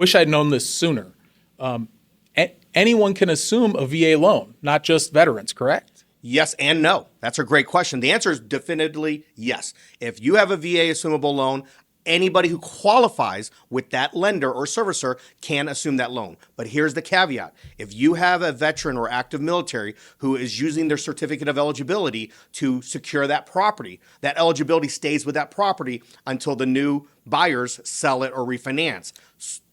Wish I'd known this sooner. Anyone can assume a VA loan, not just veterans, correct? Yes and no. That's a great question. The answer is definitively yes. If you have a VA assumable loan, anybody who qualifies with that lender or servicer can assume that loan. But here's the caveat. If you have a veteran or active military who is using their certificate of eligibility to secure that property, that eligibility stays with that property until the new buyers sell it or refinance.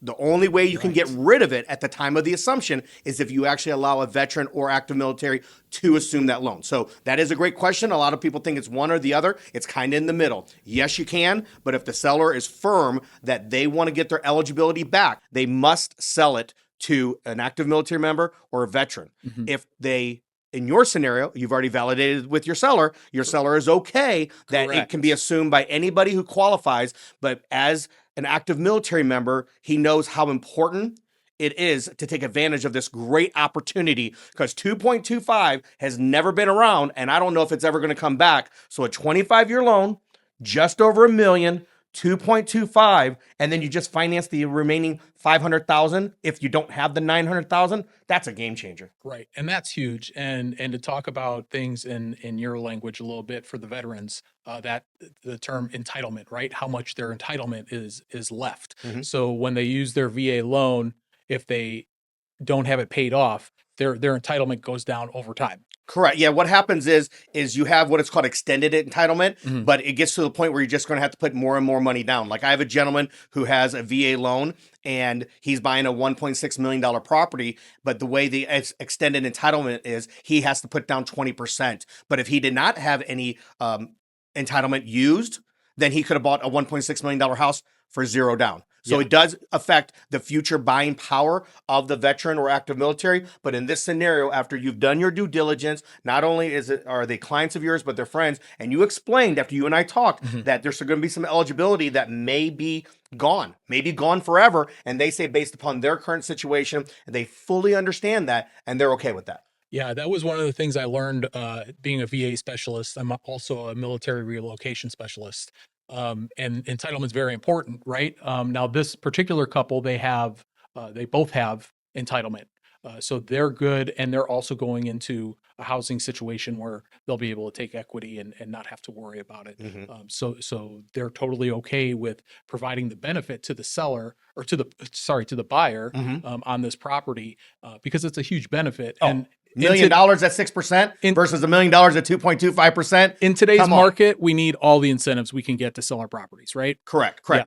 The only way you can get rid of it at the time of the assumption is if you actually allow a veteran or active military to assume that loan. So that is a great question. A lot of people think it's one or the other. It's kind of in the middle. Yes, you can, but if the seller is firm that they want to get their eligibility back, they must sell it to an active military member or a veteran. If they in your scenario, you've already validated with your seller is okay that it can be assumed by anybody who qualifies, but as an active military member, he knows how important it is to take advantage of this great opportunity because 2.25 has never been around, and I don't know if it's ever going to come back. So a 25-year loan, just over $1 million, 2.25, and then you just finance the remaining 500,000 if you don't have the 900,000. That's a game changer. Right. And that's huge. And to talk about things in your language a little bit for the veterans, that the term entitlement, right? How much their entitlement is left. So when they use their VA loan, if they don't have it paid off, their entitlement goes down over time. Correct. Yeah. What happens is you have what is called extended entitlement, but it gets to the point where you're just going to have to put more and more money down. Like I have a gentleman who has a VA loan and he's buying a $1.6 million property, but the way the extended entitlement is he has to put down 20%. But if he did not have any entitlement used, then he could have bought a $1.6 million house for zero down. So it does affect the future buying power of the veteran or active military. But in this scenario, after you've done your due diligence, not only are they clients of yours, but they're friends, and you explained after you and I talked that there's going to be some eligibility that may be gone forever. And they say based upon their current situation, they fully understand that and they're okay with that. Yeah, that was one of the things I learned being a VA specialist. I'm also a military relocation specialist. And entitlement is very important, right? Now, this particular couple, they both have entitlement. So they're good. And they're also going into a housing situation where they'll be able to take equity and not have to worry about it. So they're totally okay with providing the benefit to the seller or to the buyer on this property because it's a huge benefit. And $1 million at 6% versus $1 million at 2.25%. In today's market, we need all the incentives we can get to sell our properties, right? Correct. Yeah.